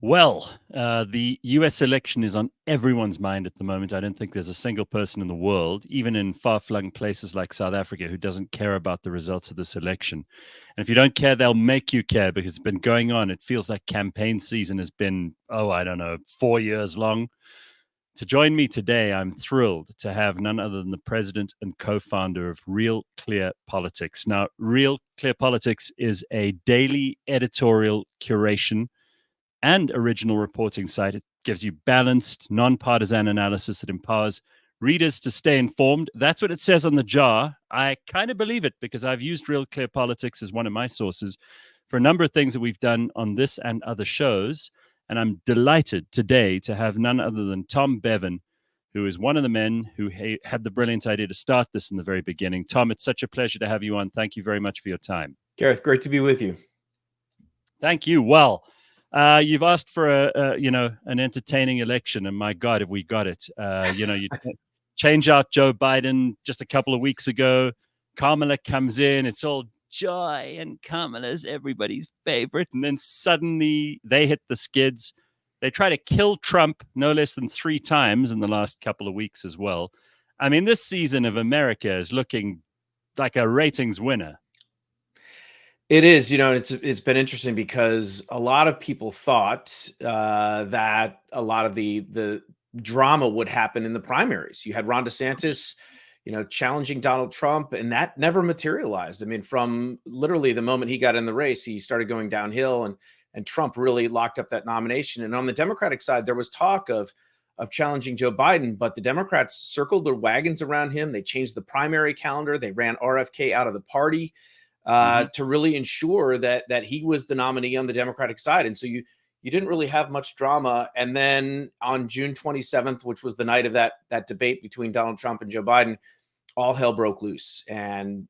Well, the US election is on everyone's mind at the moment. I don't think there's a single person in the world, even in far-flung places like South Africa, who doesn't care about the results of this election. And if you don't care, they'll make you care because it's been going on. It feels like campaign season has been, I don't know, 4 years long. To join me today, I'm thrilled to have none other than the president and co-founder of Real Clear Politics. Now, Real Clear Politics is a daily editorial curation and original reporting site. It gives you balanced, non-partisan analysis that empowers readers to stay informed. That's what it says on the jar. I kind of believe it because I've used Real Clear Politics as one of my sources for a number of things that we've done on this and other shows. And I'm delighted today to have none other than Tom Bevan, who is one of the men who had the brilliant idea to start this in the very beginning. Tom, it's such a pleasure to have you on. Thank you very much for your time. Gareth, great to be with you. Thank you. Well, you've asked for an entertaining election, and my God, have we got it? You change out Joe Biden just a couple of weeks ago. Kamala comes in. It's all joy, and Kamala's everybody's favorite. And then suddenly they hit the skids. They try to kill Trump no less than 3 times in the last couple of weeks as well. I mean, this season of America is looking like a ratings winner. It is, it's been interesting because a lot of people thought that a lot of the drama would happen in the primaries. You had Ron DeSantis, challenging Donald Trump, and that never materialized. I mean, from literally the moment he got in the race, he started going downhill, and Trump really locked up that nomination. And on the Democratic side, there was talk of challenging Joe Biden, but the Democrats circled their wagons around him. They changed the primary calendar. They ran RFK out of the party. To really ensure that he was the nominee on the Democratic side. And so you didn't really have much drama. And then on June 27th, which was the night of that debate between Donald Trump and Joe Biden, all hell broke loose. And,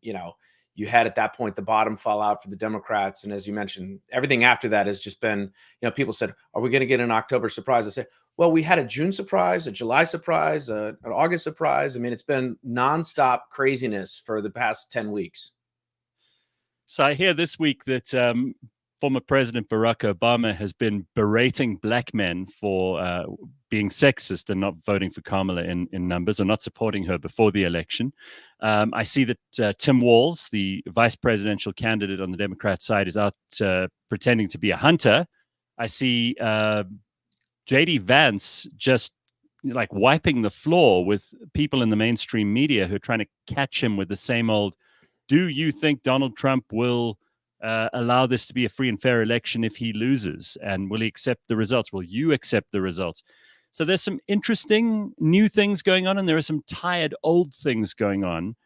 you had at that point the bottom fall out for the Democrats. And as you mentioned, everything after that has just been, people said, are we going to get an October surprise? I said, well, we had a June surprise, a July surprise, an August surprise. I mean, it's been nonstop craziness for the past 10 weeks. So I hear this week that former President Barack Obama has been berating black men for being sexist and not voting for Kamala in numbers or not supporting her before the election. I see that Tim Walz, the vice presidential candidate on the Democrat side, is out pretending to be a hunter. I see J.D. Vance just like wiping the floor with people in the mainstream media who are trying to catch him with the same old, do you think Donald Trump will allow this to be a free and fair election if he loses? And will he accept the results? Will you accept the results? So there's some interesting new things going on, and there are some tired old things going on.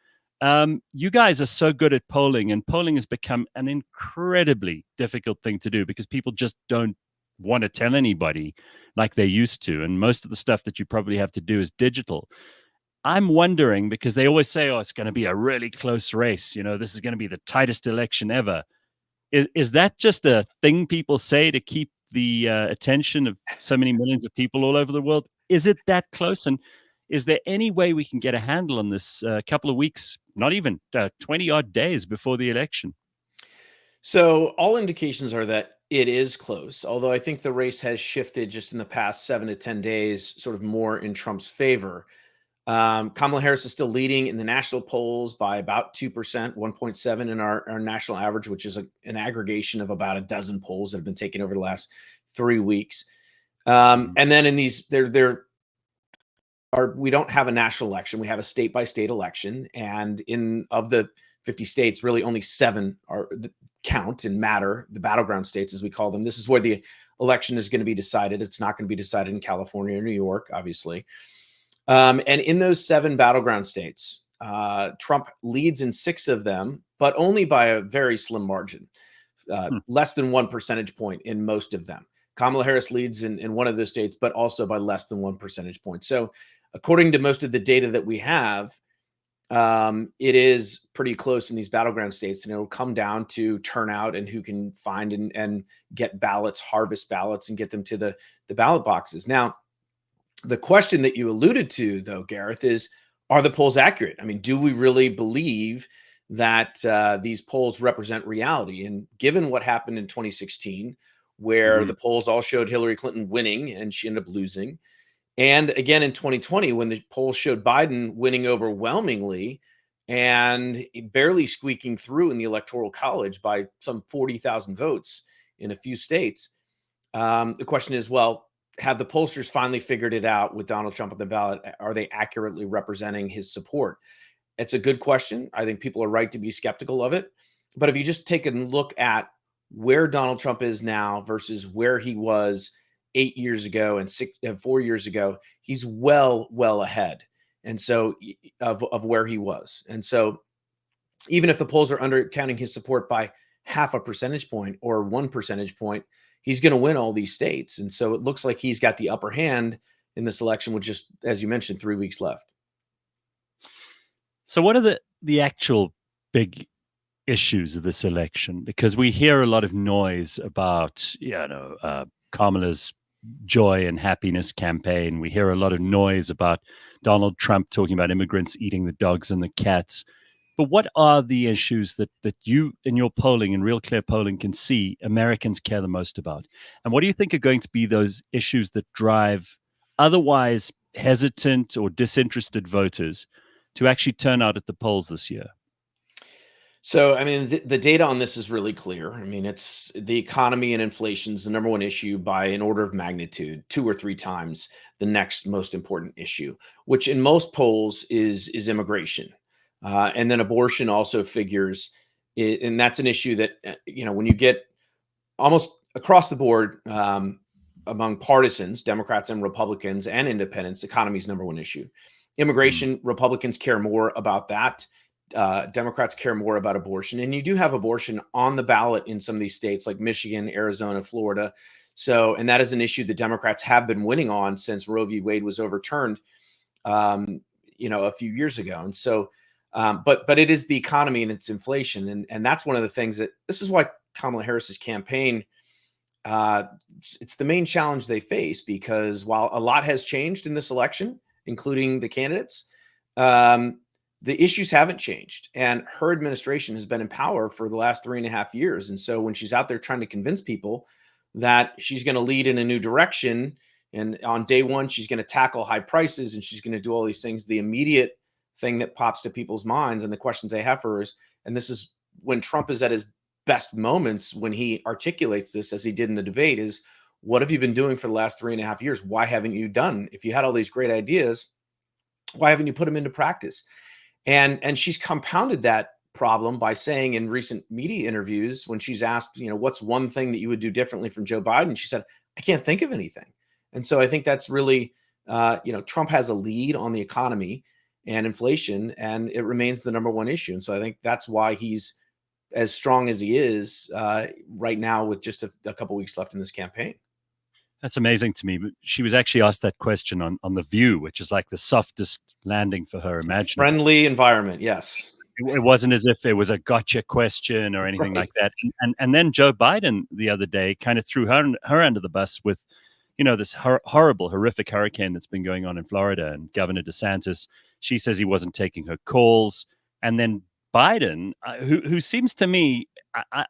You guys are so good at polling, and polling has become an incredibly difficult thing to do because people just don't want to tell anybody like they used to. And most of the stuff that you probably have to do is digital. I'm wondering, because they always say, it's going to be a really close race. This is going to be the tightest election ever. Is that just a thing people say to keep the attention of so many millions of people all over the world? Is it that close? And is there any way we can get a handle on this couple of weeks, not even 20 odd days before the election? So all indications are that it is close, although I think the race has shifted just in the past 7 to 10 days, sort of more in Trump's favor. Kamala Harris is still leading in the national polls by about 2%, 1.7 in our national average, which is an aggregation of about a dozen polls that have been taken over the last 3 weeks. And then in these, we don't have a national election. We have a state by state election. And of the 50 states, really only 7 count and matter, the battleground states, as we call them. This is where the election is going to be decided. It's not going to be decided in California or New York, obviously. And in those 7 battleground states, Trump leads in 6 of them, but only by a very slim margin, less than 1 percentage point in most of them. Kamala Harris leads in one of those states, but also by less than 1 percentage point. So according to most of the data that we have, it is pretty close in these battleground states, and it'll come down to turnout and who can find and get ballots, harvest ballots, and get them to the ballot boxes. Now, the question that you alluded to, though, Gareth, is, are the polls accurate? I mean, do we really believe that these polls represent reality. And given what happened in 2016, where the polls all showed Hillary Clinton winning and she ended up losing, and again in 2020, when the polls showed Biden winning overwhelmingly and barely squeaking through in the Electoral College by some 40,000 votes in a few states, the question is, well, have the pollsters finally figured it out with Donald Trump on the ballot? Are they accurately representing his support? It's a good question. I think people are right to be skeptical of it. But if you just take a look at where Donald Trump is now versus where he was 8 years ago and 4 years ago, he's well ahead. And so of where he was. And so even if the polls are undercounting his support by half a percentage point or 1 percentage point, he's going to win all these states. And so it looks like he's got the upper hand in this election with just, as you mentioned, 3 weeks left. So what are the actual big issues of this election? Because we hear a lot of noise about, Kamala's joy and happiness campaign. We hear a lot of noise about Donald Trump talking about immigrants eating the dogs and the cats. But what are the issues that you, in your polling and Real Clear polling, can see Americans care the most about? And what do you think are going to be those issues that drive otherwise hesitant or disinterested voters to actually turn out at the polls this year? So, I mean, the data on this is really clear. I mean, it's the economy and inflation is the number one issue by an order of magnitude, 2 or 3 times the next most important issue, which in most polls is immigration. And then abortion also figures, and that's an issue that, when you get almost across the board among partisans, Democrats and Republicans and independents, economy is number one issue. Immigration, Republicans care more about that. Democrats care more about abortion. And you do have abortion on the ballot in some of these states like Michigan, Arizona, Florida. So, and that is an issue the Democrats have been winning on since Roe v. Wade was overturned, a few years ago. And so, but it is the economy and it's inflation. And that's one of the things this is why Kamala Harris's campaign, it's the main challenge they face, because while a lot has changed in this election, including the candidates, the issues haven't changed, and her administration has been in power for the last 3.5 years. And so when she's out there trying to convince people that she's going to lead in a new direction, and on day one, she's going to tackle high prices and she's going to do all these things, the immediate thing that pops to people's minds and the questions they have for her is, and this is when Trump is at his best moments, when he articulates this, as he did in the debate, is, what have you been doing for the last 3.5 years? Why haven't you done? If you had all these great ideas, why haven't you put them into practice? And she's compounded that problem by saying in recent media interviews, when she's asked, what's one thing that you would do differently from Joe Biden? She said, I can't think of anything. And so I think that's really, Trump has a lead on the economy and inflation, and it remains the number one issue. And so I think that's why he's as strong as he is right now with just a couple weeks left in this campaign. That's amazing to me. She was actually asked that question on The View, which is like the softest landing for her imaginable. Friendly environment, yes. It wasn't as if it was a gotcha question or anything like that. And then Joe Biden the other day kind of threw her under the bus with, this horrible, horrific hurricane that's been going on in Florida. And Governor DeSantis, she says he wasn't taking her calls. And then Biden, who seems to me,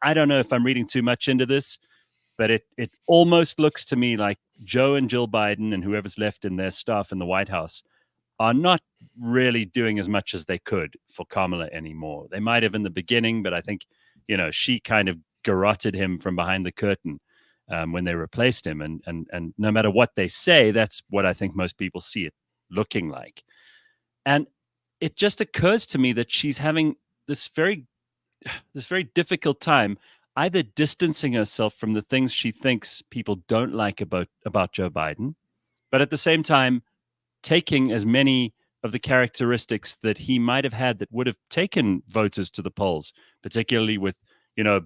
I don't know if I'm reading too much into this, but it almost looks to me like Joe and Jill Biden and whoever's left in their staff in the White House are not really doing as much as they could for Kamala anymore. They might have in the beginning, but I think, she kind of garroted him from behind the curtain when they replaced him. And no matter what they say, that's what I think most people see it looking like. And it just occurs to me that she's having this very difficult time either distancing herself from the things she thinks people don't like about Joe Biden, but at the same time, taking as many of the characteristics that he might have had that would have taken voters to the polls, particularly with,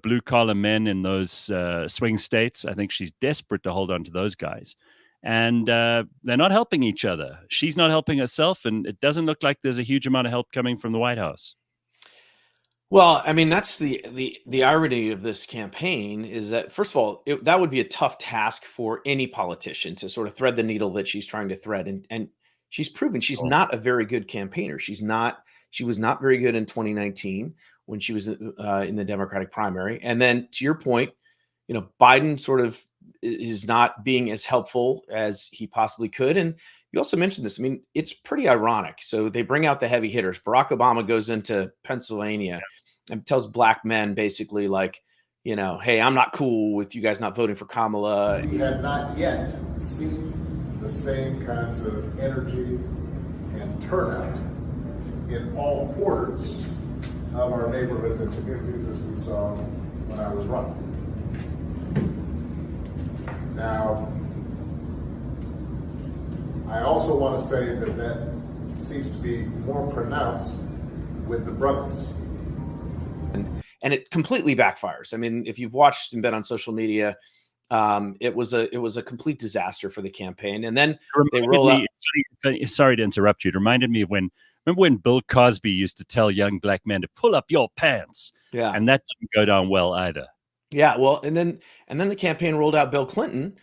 blue collar men in those swing states. I think she's desperate to hold on to those guys. And they're not helping each other. She's not helping herself, and it doesn't look like there's a huge amount of help coming from the White House. Well, I mean, that's the irony of this campaign is that, first of all, that would be a tough task for any politician to sort of thread the needle that she's trying to thread. And she's proven she's not a very good campaigner. She was not very good in 2019 when she was in the Democratic primary. And then to your point, Biden sort of is not being as helpful as he possibly could. And you also mentioned this. I mean, it's pretty ironic. So they bring out the heavy hitters. Barack Obama goes into Pennsylvania and tells black men basically like, hey, I'm not cool with you guys not voting for Kamala. We have not yet seen the same kinds of energy and turnout in all quarters of our neighborhoods and communities as we saw when I was running. Now, I also want to say that seems to be more pronounced with the brothers. And it completely backfires. I mean, if you've watched and been on social media, it was a complete disaster for the campaign. And then they roll out. Sorry to interrupt you. It reminded me of remember when Bill Cosby used to tell young black men to pull up your pants? Yeah. And that didn't go down well either. Yeah. Well, and then the campaign rolled out Bill Clinton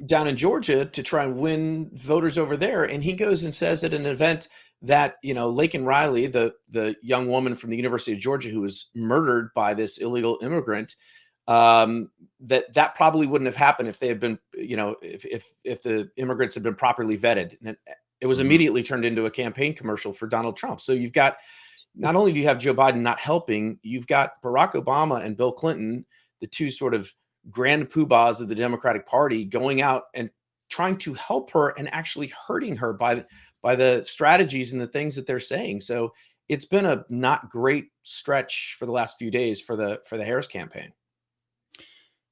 down in Georgia to try and win voters over there. And he goes and says at an event that, Laken Riley, the young woman from the University of Georgia who was murdered by this illegal immigrant, that probably wouldn't have happened if they had been, if the immigrants had been properly vetted. And it was immediately turned into a campaign commercial for Donald Trump. So you've got, not only do you have Joe Biden not helping, you've got Barack Obama and Bill Clinton, the two sort of grand poobahs of the Democratic Party, going out and trying to help her and actually hurting her by the strategies and the things that they're saying. So it's been a not great stretch for the last few days for the Harris campaign.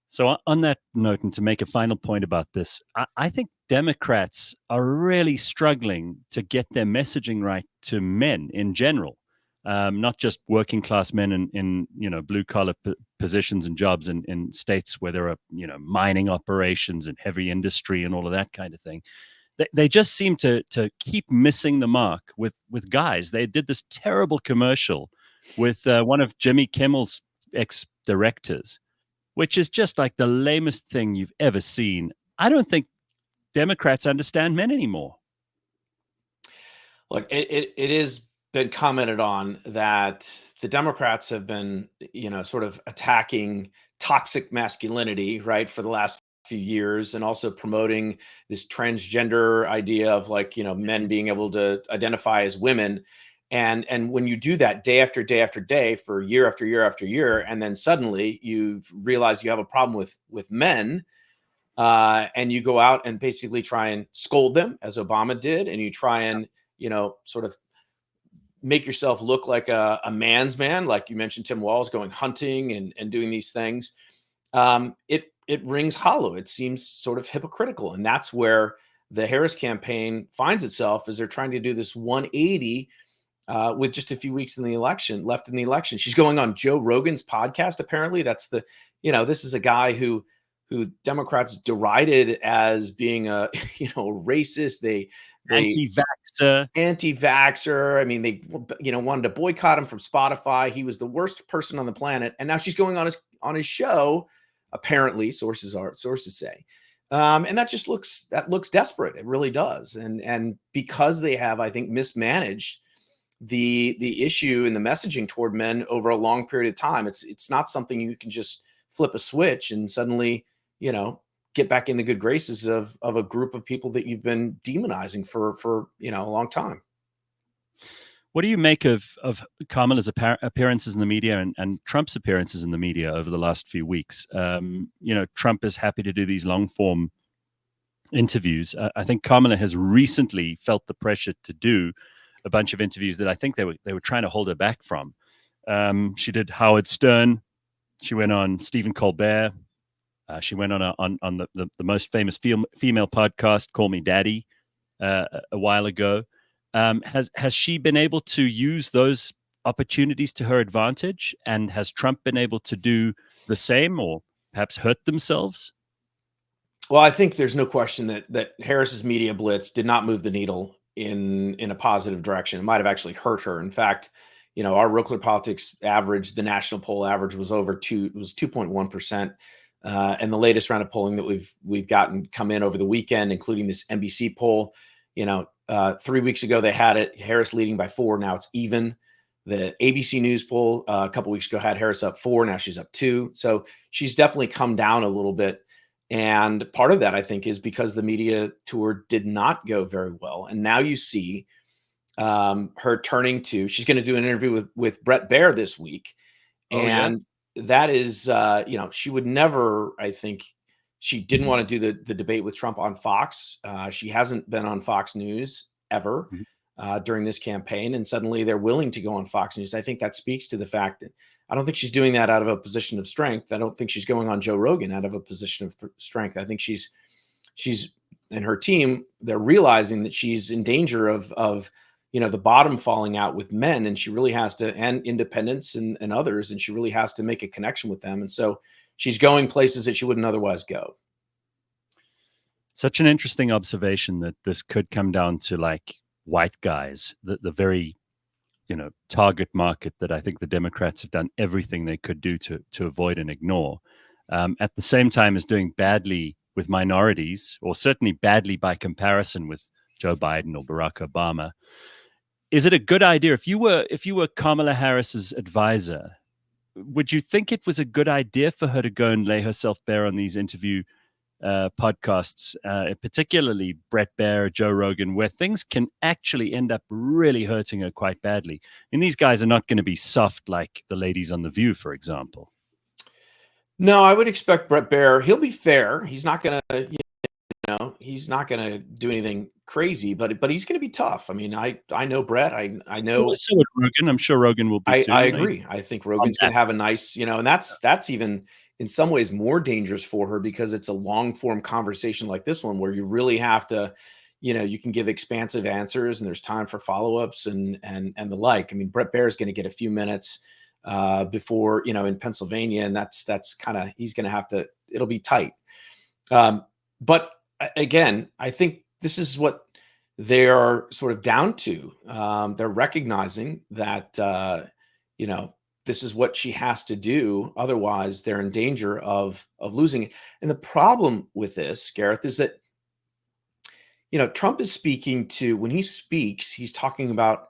So on that note, and to make a final point about this, I think Democrats are really struggling to get their messaging right to men in general, not just working class men in blue collar positions and jobs in states where there are mining operations and heavy industry and all of that kind of thing. They just seem to keep missing the mark with guys. They did this terrible commercial with one of Jimmy Kimmel's ex-directors, which is just like the lamest thing you've ever seen. I don't think Democrats understand men anymore. Look, it has been commented on that the Democrats have been, sort of attacking toxic masculinity, right, for the last few years, and also promoting this transgender idea of men being able to identify as women. And when you do that day after day after day for year after year after year, and then suddenly you realize you have a problem with men, and you go out and basically try and scold them, as Obama did, and you try and sort of make yourself look like a man's man, like you mentioned, Tim Walz going hunting and doing these things. It rings hollow. It seems sort of hypocritical, and that's where the Harris campaign finds itself, as they're trying to do this 180. With just a few weeks left in the election. She's going on Joe Rogan's podcast. Apparently that's this is a guy who Democrats derided as being a, racist. Anti-vaxxer. I mean, they, wanted to boycott him from Spotify. He was the worst person on the planet. And now she's going on his show. Apparently sources say. And that looks desperate. It really does. And because they have, I think, mismanaged the issue and the messaging toward men over a long period of time. It's not something you can just flip a switch and suddenly, get back in the good graces of a group of people that you've been demonizing for a long time. What do you make of Kamala's appearances in the media and Trump's appearances in the media over the last few weeks? Trump is happy to do these long form interviews. I think Kamala has recently felt the pressure to do a bunch of interviews that I think they were trying to hold her back from. She did Howard Stern. She went on Stephen Colbert. She went on the most famous female podcast, Call Me Daddy, a while ago. Has she been able to use those opportunities to her advantage? And has Trump been able to do the same, or perhaps hurt themselves? Well, I think there's no question that Harris's media blitz did not move the needle in a positive direction. It might have actually hurt her. In fact, our RealClearPolitics average, the national poll average, was 2.1%. And the latest round of polling that we've gotten come in over the weekend, including this NBC poll, 3 weeks ago they had it Harris leading by 4. Now it's even. The ABC News poll a couple weeks ago had Harris up 4. Now she's up 2. So she's definitely come down a little bit. And part of that, I think, is because the media tour did not go very well. And now you see her turning to, she's going to do an interview with Bret Baier this week. And that is, she would never, I think, she didn't want to do the debate with Trump on Fox. She hasn't been on Fox News ever during this campaign. And suddenly they're willing to go on Fox News. I think that speaks to the fact that I don't think she's doing that out of a position of strength. I don't think she's going on Joe Rogan out of a position of strength. I think she's and her team, they're realizing that she's in danger of the bottom falling out with men, and she really has to, and independents and others, and she really has to make a connection with them. And so she's going places that she wouldn't otherwise go. Such an interesting observation that this could come down to like white guys, the very, target market that I think the Democrats have done everything they could do to avoid and ignore. At the same time as doing badly with minorities, or certainly badly by comparison with Joe Biden or Barack Obama. Is it a good idea if you were Kamala Harris's advisor? Would you think it was a good idea for her to go and lay herself bare on these interview podcasts, particularly Bret Baier, Joe Rogan, where things can actually end up really hurting her quite badly? And these guys are not going to be soft like the ladies on The View, for example. No, I would expect Bret Baier. He'll be fair. He's not going to, he's not going to do anything crazy, but he's going to be tough. I mean, I know Bret. I know. So would Rogan. I'm sure Rogan will be too. I agree. I think Rogan's going to have a nice, and that's even in some ways more dangerous for her because it's a long form conversation like this one where you really have to, you can give expansive answers and there's time for follow-ups and the like. I mean, Bret Baier is going to get a few minutes before, in Pennsylvania, and that's kind of, he's going to have to, it'll be tight. But again, I think this is what they are sort of down to. They're recognizing that, this is what she has to do. Otherwise, they're in danger of losing it. And the problem with this, Gareth, is that, Trump is speaking to, when he speaks, he's talking about,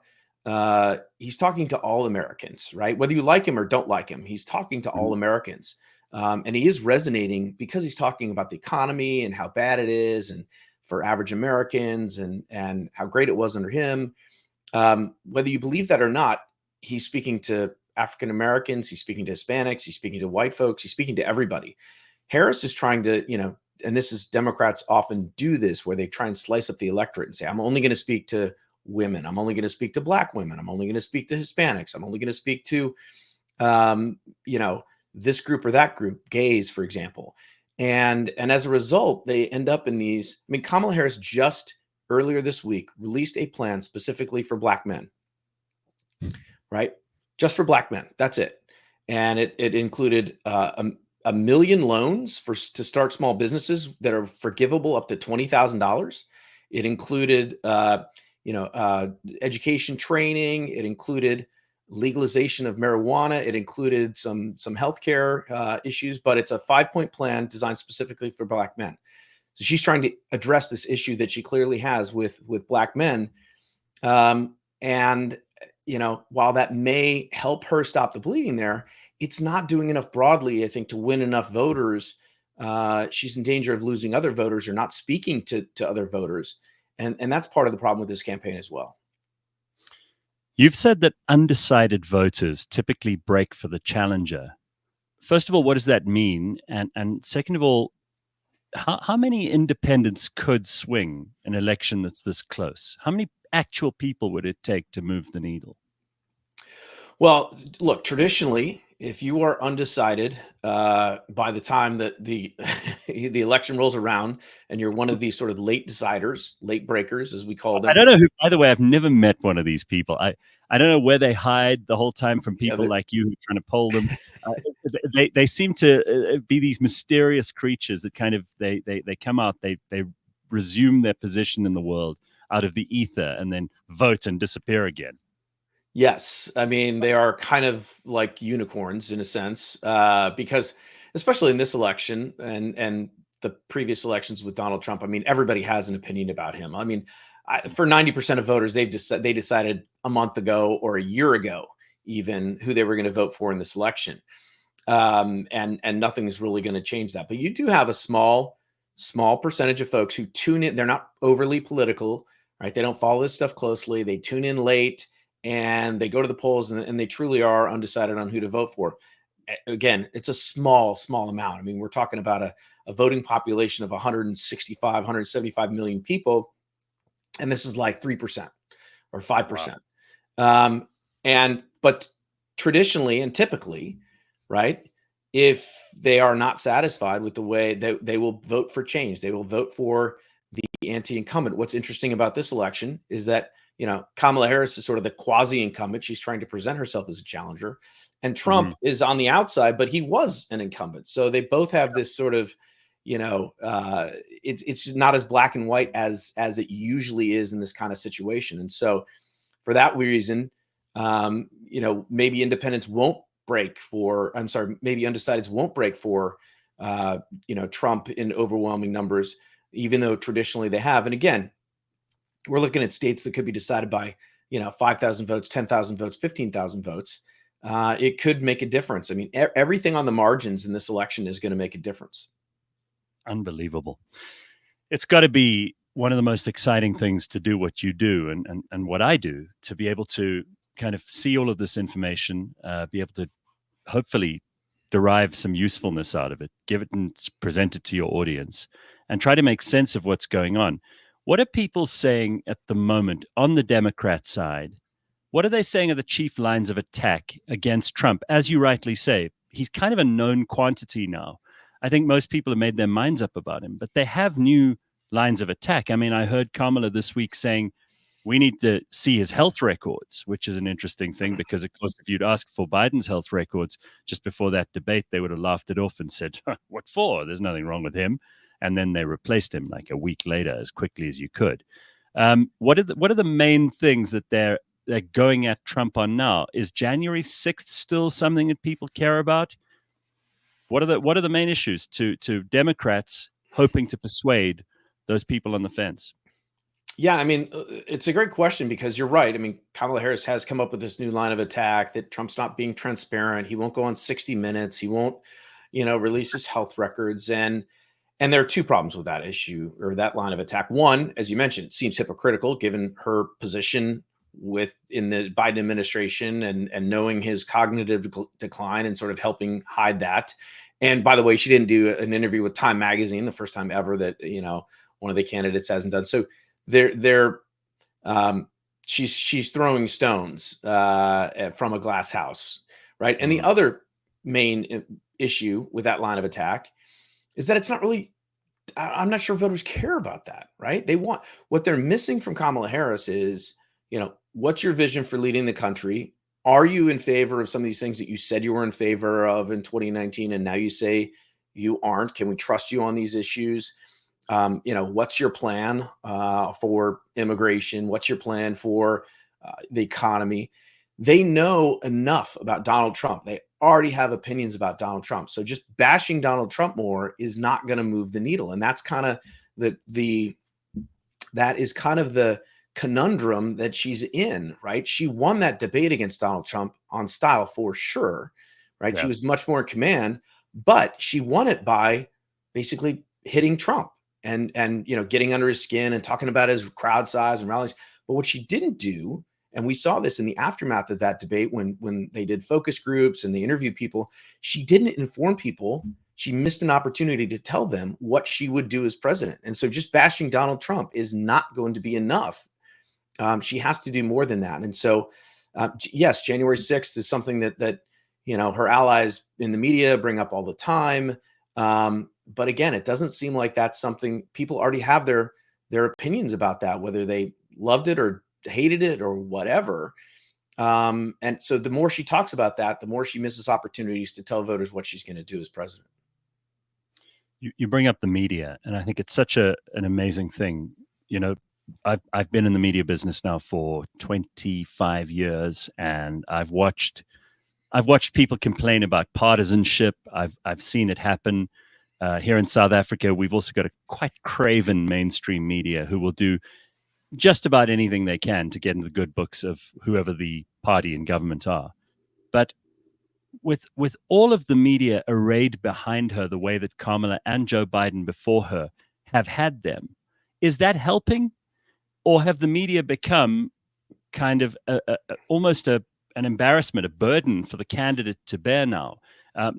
he's talking to all Americans, right? Whether you like him or don't like him, he's talking to all Americans. And he is resonating because he's talking about the economy and how bad it is and for average Americans and how great it was under him. Whether you believe that or not, he's speaking to African Americans, he's speaking to Hispanics, he's speaking to white folks, he's speaking to everybody. Harris is trying to, and this is, Democrats often do this where they try and slice up the electorate and say, I'm only going to speak to women. I'm only going to speak to Black women. I'm only going to speak to Hispanics. I'm only going to speak to, this group or that group, gays, for example. And as a result, they end up in these. I mean, Kamala Harris just earlier this week released a plan specifically for Black men, right? Just for Black men. That's it. And it included $1 million loans to start small businesses that are forgivable up to $20,000. It included, education training. It included legalization of marijuana. It included some healthcare issues, but it's a 5-point plan designed specifically for Black men. So she's trying to address this issue that she clearly has with Black men. And, while that may help her stop the bleeding there, it's not doing enough broadly, I think, to win enough voters. She's in danger of losing other voters or not speaking to other voters. And that's part of the problem with this campaign as well. You've said that undecided voters typically break for the challenger. First of all, what does that mean? And second of all, how many independents could swing an election that's this close? How many actual people would it take to move the needle? Well, look, traditionally, if you are undecided by the time that the election rolls around and you're one of these sort of late deciders, late breakers, as we call them. I don't know who, by the way, I've never met one of these people. I don't know where they hide the whole time from people like you who are trying to poll them. They seem to be these mysterious creatures that kind of, they come out, they resume their position in the world out of the ether and then vote and disappear again. Yes. I mean, they are kind of like unicorns in a sense, because especially in this election and the previous elections with Donald Trump, I mean, everybody has an opinion about him. I mean, for 90% of voters, they decided a month ago or a year ago, even who they were going to vote for in this election. And nothing's really going to change that. But you do have a small percentage of folks who tune in. They're not overly political, right? They don't follow this stuff closely. They tune in late and they go to the polls and they truly are undecided on who to vote for. Again, it's a small amount. I mean, we're talking about a voting population of 165, 175 million people. And this is like 3% or 5%. Wow. But traditionally and typically, right, if they are not satisfied with the way they will vote for change, they will vote for the anti-incumbent. What's interesting about this election is that, Kamala Harris is sort of the quasi-incumbent. She's trying to present herself as a challenger. And Trump is on the outside, but he was an incumbent. So they both have this sort of, it's not as black and white as it usually is in this kind of situation. And so for that reason, maybe independents won't break for, maybe undecideds won't break for, Trump in overwhelming numbers, even though traditionally they have. And again, we're looking at states that could be decided by, 5,000 votes, 10,000 votes, 15,000 votes. It could make a difference. I mean, everything on the margins in this election is going to make a difference. Unbelievable. It's got to be one of the most exciting things to do what you do and what I do, to be able to kind of see all of this information, be able to hopefully derive some usefulness out of it, give it and present it to your audience, and try to make sense of what's going on. What are people saying at the moment on the Democrat side? What are they saying are the chief lines of attack against Trump? As you rightly say, he's kind of a known quantity now. I think most people have made their minds up about him, but they have new lines of attack. I mean, I heard Kamala this week saying, we need to see his health records, which is an interesting thing because, of course, if you'd asked for Biden's health records just before that debate, they would have laughed it off and said, what for? There's nothing wrong with him. And then they replaced him like a week later as quickly as you could. What are the main things that they're going at Trump on now? Is January 6th still something that people care about? What are the main issues to Democrats hoping to persuade those people on the fence? Yeah, I mean, it's a great question because you're right. I mean, Kamala Harris has come up with this new line of attack that Trump's not being transparent. He won't go on 60 Minutes. He won't, release his health records. And there are two problems with that issue or that line of attack. One, as you mentioned, it seems hypocritical given her position in the Biden administration and knowing his cognitive decline and sort of helping hide that. And by the way, she didn't do an interview with Time Magazine, the first time ever that, one of the candidates hasn't done. So she's throwing stones from a glass house, right? And the other main issue with that line of attack is that it's not really, I'm not sure voters care about that, right? What they're missing from Kamala Harris is, what's your vision for leading the country? Are you in favor of some of these things that you said you were in favor of in 2019 and now you say you aren't? Can we trust you on these issues? What's your plan for immigration? What's your plan for the economy? They know enough about Donald Trump. They already have opinions about Donald Trump. So just bashing Donald Trump more is not going to move the needle. And that's kind of that is kind of the conundrum that she's in, right? She won that debate against Donald Trump on style for sure, right? Yeah. She was much more in command, but she won it by basically hitting Trump and getting under his skin and talking about his crowd size and rallies. But what she didn't do, and we saw this in the aftermath of that debate when they did focus groups and they interviewed people, she didn't inform people. She missed an opportunity to tell them what she would do as president. And so just bashing Donald Trump is not going to be enough. She has to do more than that. And so, yes, January 6th is something that her allies in the media bring up all the time. But again, it doesn't seem like that's something people already have their opinions about that, whether they loved it or hated it or whatever. And so the more she talks about that, the more she misses opportunities to tell voters what she's going to do as president. You bring up the media, and I think it's such an amazing thing. I've been in the media business now for 25 years, and I've watched people complain about partisanship. I've seen it happen here in South Africa. We've also got a quite craven mainstream media who will do just about anything they can to get into the good books of whoever the party and government are. But with all of the media arrayed behind her the way that Kamala and Joe Biden before her have had them, is that helping? Or have the media become kind of almost an embarrassment, a burden for the candidate to bear now?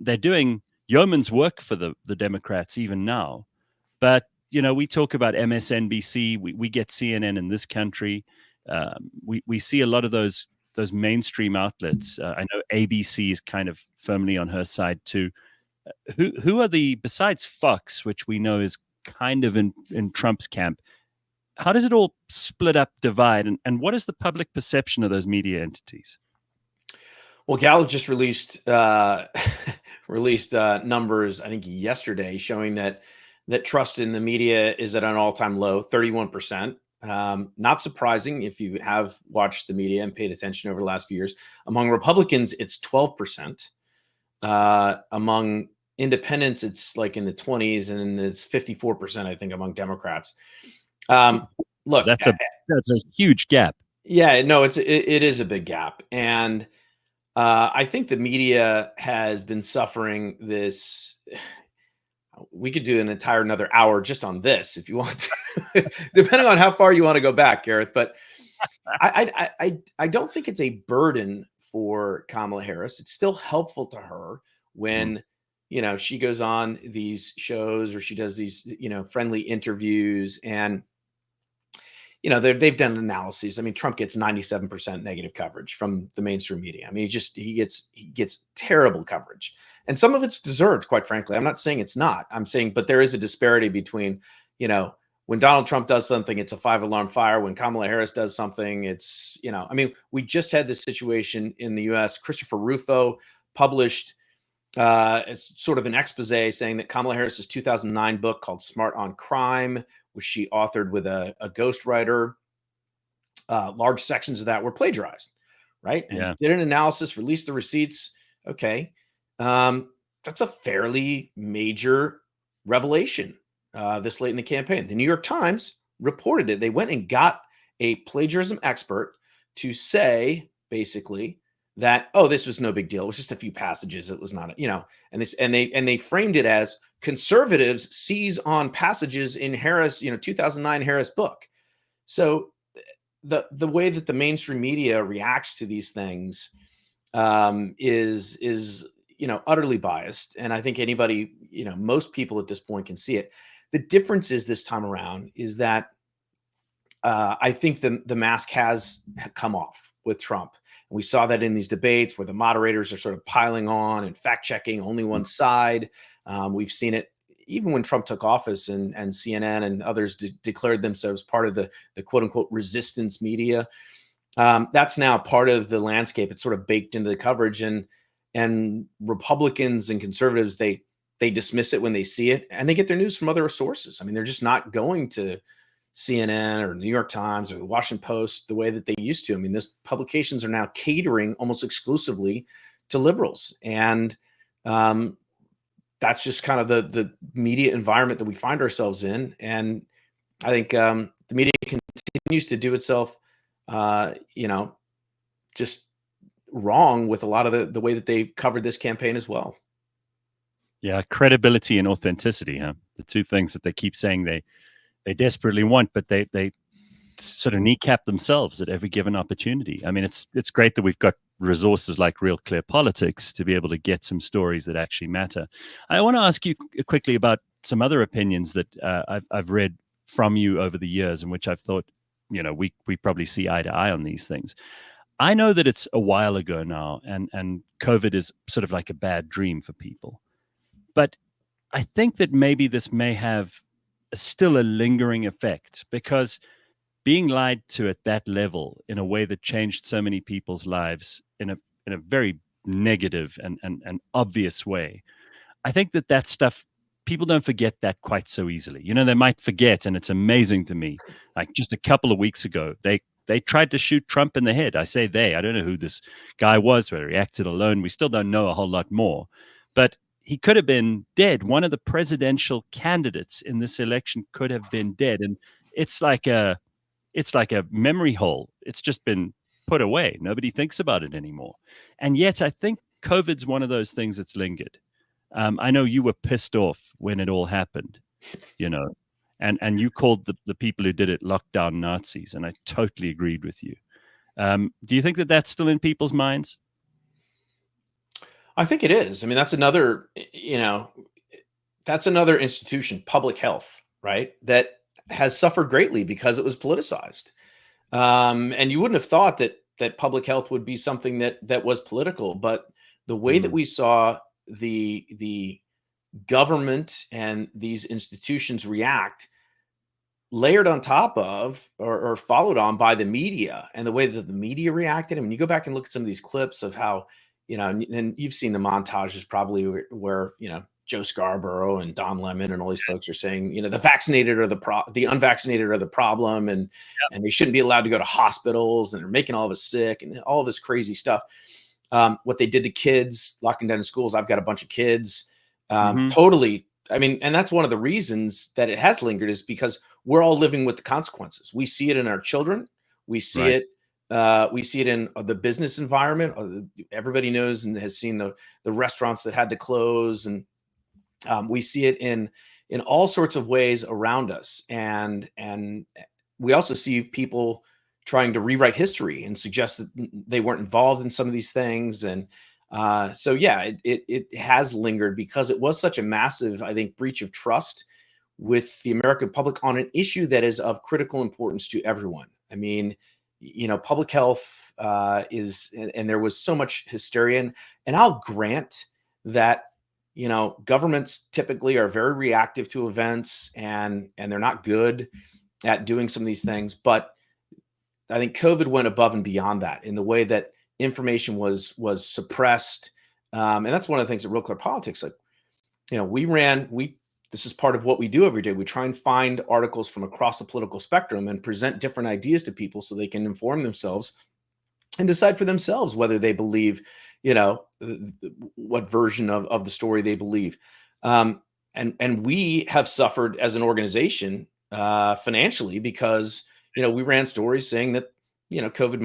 They're doing yeoman's work for the Democrats even now. But, we talk about MSNBC, we get CNN in this country. We see a lot of those mainstream outlets. I know ABC is kind of firmly on her side too. Who are besides Fox, which we know is kind of in Trump's camp, how does it all split up, divide, and what is the public perception of those media entities? Well, Gallup just released numbers, I think yesterday, showing that trust in the media is at an all-time low, 31%. Not surprising if you have watched the media and paid attention over the last few years. Among Republicans, it's 12%. Among independents, it's like in the 20s, and it's 54%, I think, among Democrats. Look, that's a huge gap. Yeah, no, it is a big gap. And I think the media has been suffering this. We could do an entire another hour just on this if you want to, depending on how far you want to go back, Gareth. But I don't think it's a burden for Kamala Harris. It's still helpful to her when she goes on these shows or she does these friendly interviews, and they've done analyses. I mean, Trump gets 97% negative coverage from the mainstream media. I mean, he gets terrible coverage, and some of it's deserved, quite frankly. I'm not saying it's not. I'm saying, but there is a disparity between, when Donald Trump does something, it's a 5-alarm fire. When Kamala Harris does something, it's, I mean, we just had this situation in the U.S. Christopher Rufo published it's sort of an expose saying that Kamala Harris's 2009 book called Smart on Crime, which she authored with a ghostwriter, large sections of that were plagiarized, right? And did an analysis, released the receipts. Okay. That's a fairly major revelation this late in the campaign. The New York Times reported it. They went and got a plagiarism expert to say, basically, that, oh, this was no big deal. It was just a few passages. It was not, and they framed it as conservatives seize on passages in Harris, 2009 Harris book. So the way that the mainstream media reacts to these things is utterly biased. And I think anybody, most people at this point can see it. The difference is this time around is that I think the mask has come off with Trump. And we saw that in these debates where the moderators are sort of piling on and fact checking only one side. We've seen it even when Trump took office and CNN and others declared themselves part of the quote unquote resistance media. That's now part of the landscape. It's sort of baked into the coverage, and Republicans and conservatives, they dismiss it when they see it, and they get their news from other sources. I mean, they're just not going to CNN or New York Times or the Washington Post the way that they used to. I mean, these publications are now catering almost exclusively to liberals. And that's just kind of the media environment that we find ourselves in. And I think the media continues to do itself, just wrong with a lot of the way that they covered this campaign as well. Yeah, credibility and authenticity, huh? The two things that they keep saying they desperately want, but they sort of kneecap themselves at every given opportunity. I mean, it's great that we've got resources like RealClearPolitics to be able to get some stories that actually matter. I want to ask you quickly about some other opinions that I've read from you over the years, in which I've thought, we probably see eye to eye on these things. I know that it's a while ago now, and COVID is sort of like a bad dream for people. But I think that maybe this may have still a lingering effect, because being lied to at that level in a way that changed so many people's lives in a very negative and obvious way, I think that stuff, people don't forget that quite so easily. They might forget, and it's amazing to me. Like just a couple of weeks ago, they tried to shoot Trump in the head. I say I don't know who this guy was, whether he acted alone. We still don't know a whole lot more. But he could have been dead. One of the presidential candidates in this election could have been dead. And it's like a memory hole. It's just been put away. Nobody thinks about it anymore. And yet I think COVID's one of those things that's lingered. I know you were pissed off when it all happened, you know, and you called the people who did it lockdown Nazis, and I totally agreed with you. Do you think that that's still in people's minds? I think it is. I mean, that's another, that's another institution, public health, right, that has suffered greatly because it was politicized. And you wouldn't have thought that public health would be something that was political, but the way that we saw the government and these institutions react, layered on top of or followed on by the media, and the way that the media reacted. I mean, you go back and look at some of these clips of how, and you've seen the montages probably where Joe Scarborough and Don Lemon and all these folks are saying, the vaccinated are the unvaccinated are the problem, and they shouldn't be allowed to go to hospitals, and they're making all of us sick, and all of this crazy stuff. What they did to kids, locking down schools. I've got a bunch of kids. Totally. I mean, and that's one of the reasons that it has lingered, is because we're all living with the consequences. We see it in our children. We see it. We see it in the business environment. Everybody knows and has seen the restaurants that had to close, and we see it in all sorts of ways around us. And we also see people trying to rewrite history and suggest that they weren't involved in some of these things. And so, yeah, it has lingered because it was such a massive, I think, breach of trust with the American public on an issue that is of critical importance to everyone. I mean, public health is, and there was so much hysteria. And I'll grant that, governments typically are very reactive to events, and they're not good at doing some of these things. But I think COVID went above and beyond that in the way that information was suppressed. And that's one of the things at Real Clear Politics, like, this is part of what we do every day. We try and find articles from across the political spectrum and present different ideas to people so they can inform themselves and decide for themselves whether they believe, what version of the story they believe. And we have suffered as an organization financially because, we ran stories saying that, COVID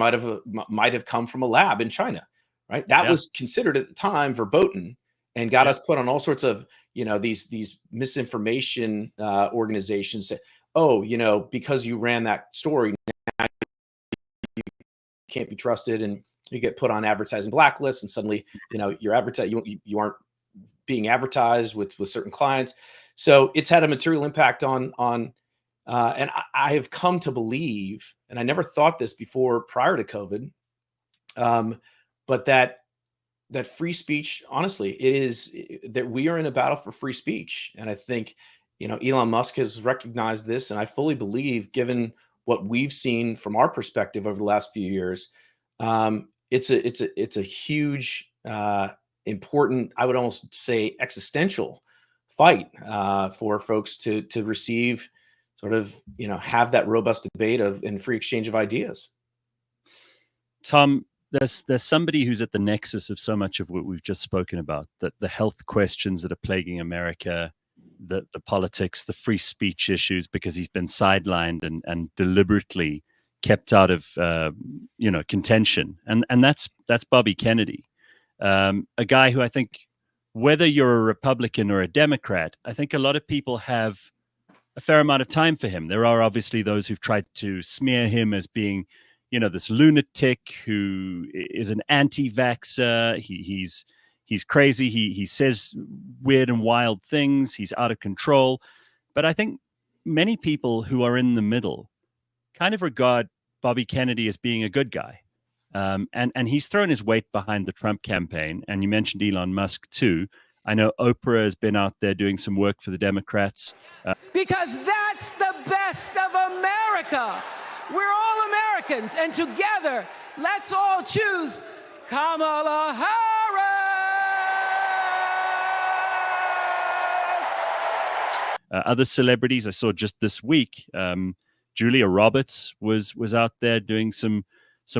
might have come from a lab in China, right? That was considered at the time verboten and got us put on all sorts of, these misinformation organizations that, because you ran that story, now you can't be trusted, and you get put on advertising blacklists, and suddenly, you're you aren't being advertised with certain clients. So it's had a material impact on and I have come to believe, and I never thought this before prior to COVID, but that free speech, honestly, it is that we are in a battle for free speech. And I think, Elon Musk has recognized this, and I fully believe, given what we've seen from our perspective over the last few years, it's a huge, important, I would almost say existential fight for folks to receive, sort of, have that robust debate and free exchange of ideas. Tom, there's somebody who's at the nexus of so much of what we've just spoken about, that the health questions that are plaguing America, the politics, the free speech issues, because he's been sidelined and deliberately kept out of contention, and that's Bobby Kennedy, a guy who I think, whether you're a Republican or a Democrat, I think a lot of people have a fair amount of time for him. There are obviously those who've tried to smear him as being, this lunatic who is an anti-vaxxer. He's crazy. He says weird and wild things. He's out of control. But I think many people who are in the middle kind of regard Bobby Kennedy as being a good guy. And he's thrown his weight behind the Trump campaign. And you mentioned Elon Musk too. I know Oprah has been out there doing some work for the Democrats. Because that's the best of America. We're all Americans, and together, let's all choose Kamala Harris. Other celebrities I saw just this week, Julia Roberts was out there doing some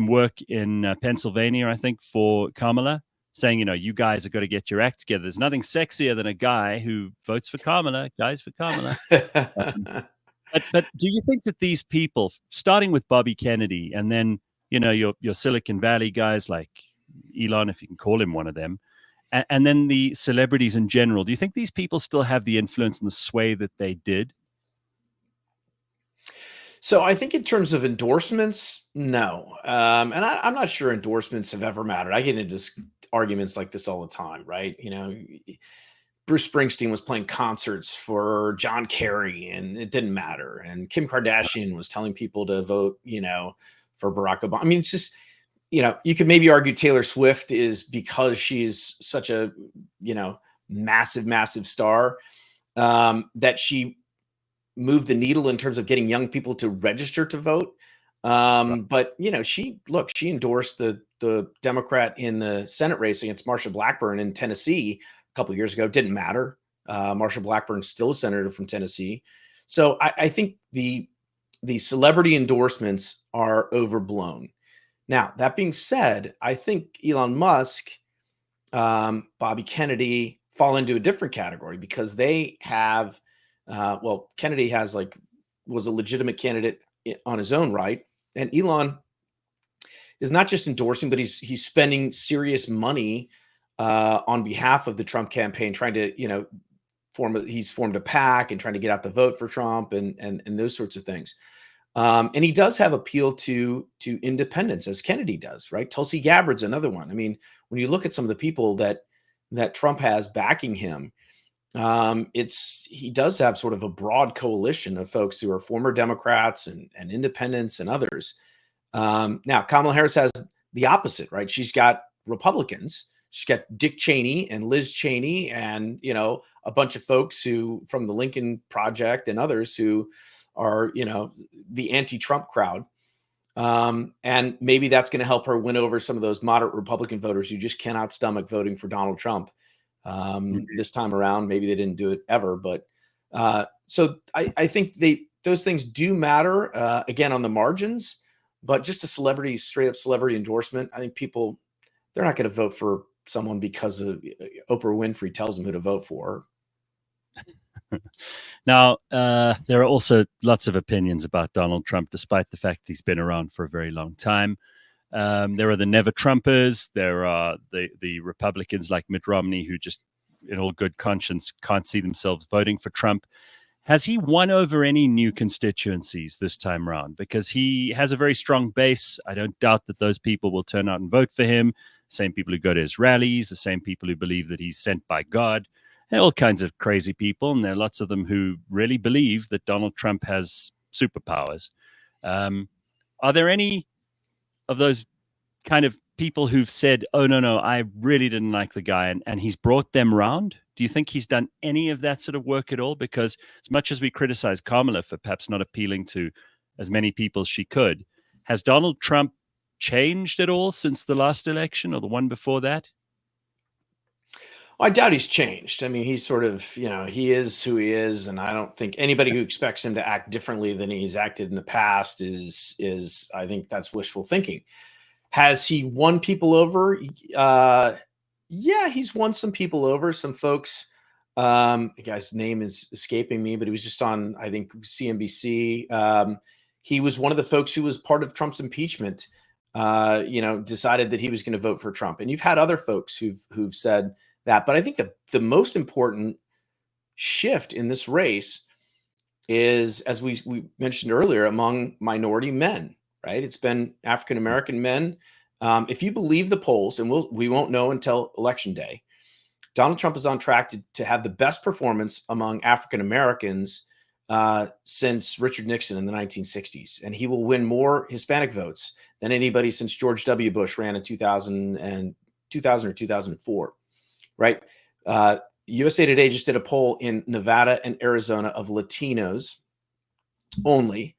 work in Pennsylvania, I think, for Kamala, saying, you guys have got to get your act together. There's nothing sexier than a guy who votes for Kamala, guys for Kamala. But do you think that these people, starting with Bobby Kennedy and then your Silicon Valley guys like Elon, if you can call him one of them, and then the celebrities in general. Do you think these people still have the influence and the sway that they did? So I think in terms of endorsements, no. And I'm not sure endorsements have ever mattered. I get into arguments like this all the time, right? Bruce Springsteen was playing concerts for John Kerry and it didn't matter. And Kim Kardashian was telling people to vote, for Barack Obama. I mean, it's just, you could maybe argue Taylor Swift is because she's such a, massive, massive star, that she moved the needle in terms of getting young people to register to vote. But she endorsed the Democrat in the Senate race against Marsha Blackburn in Tennessee a couple of years ago. Didn't matter. Marsha Blackburn's still a senator from Tennessee. So I think the celebrity endorsements are overblown. Now, that being said, I think Elon Musk, Bobby Kennedy fall into a different category because they have, Kennedy was a legitimate candidate on his own right. And Elon is not just endorsing, but he's spending serious money on behalf of the Trump campaign, trying to, he's formed a PAC and trying to get out the vote for Trump and those sorts of things. And he does have appeal to independents, as Kennedy does, right? Tulsi Gabbard's another one. I mean, when you look at some of the people that Trump has backing him, he does have sort of a broad coalition of folks who are former Democrats and independents and others. Now, Kamala Harris has the opposite, right? She's got Republicans. She's got Dick Cheney and Liz Cheney and, a bunch of folks who from the Lincoln Project and others who are, the anti-Trump crowd. And maybe that's going to help her win over some of those moderate Republican voters who just cannot stomach voting for Donald Trump. This time around, maybe they didn't do it ever, but so I think those things do matter again on the margins, but just a straight up celebrity endorsement. I think people, they're not going to vote for someone because of Oprah Winfrey tells them who to vote for. Now, there are also lots of opinions about Donald Trump, despite the fact he's been around for a very long time. There are the never Trumpers. There are the Republicans like Mitt Romney who just, in all good conscience, can't see themselves voting for Trump. Has he won over any new constituencies this time around? Because he has a very strong base. I don't doubt that those people will turn out and vote for him. Same people who go to his rallies, the same people who believe that he's sent by God. There are all kinds of crazy people, and there are lots of them who really believe that Donald Trump has superpowers. Are there any of those kind of people who've said, oh, no, I really didn't like the guy, and he's brought them round? Do you think he's done any of that sort of work at all? Because as much as we criticize Kamala for perhaps not appealing to as many people as she could, has Donald Trump changed at all since the last election or the one before that? I doubt he's changed. I mean, he's sort of, he is who he is. And I don't think anybody who expects him to act differently than he's acted in the past is I think that's wishful thinking. Has he won people over? Yeah, he's won some people over, some folks. The guy's name is escaping me, but he was just on, I think, CNBC. He was one of the folks who was part of Trump's impeachment, decided that he was going to vote for Trump. And you've had other folks who've said that. But I think the most important shift in this race is, as we mentioned earlier, among minority men, right? It's been African-American men. If you believe the polls, and we won't know until election day, Donald Trump is on track to have the best performance among African-Americans since Richard Nixon in the 1960s. And he will win more Hispanic votes than anybody since George W. Bush ran in 2000 or 2004. Right. USA Today just did a poll in Nevada and Arizona of Latinos only.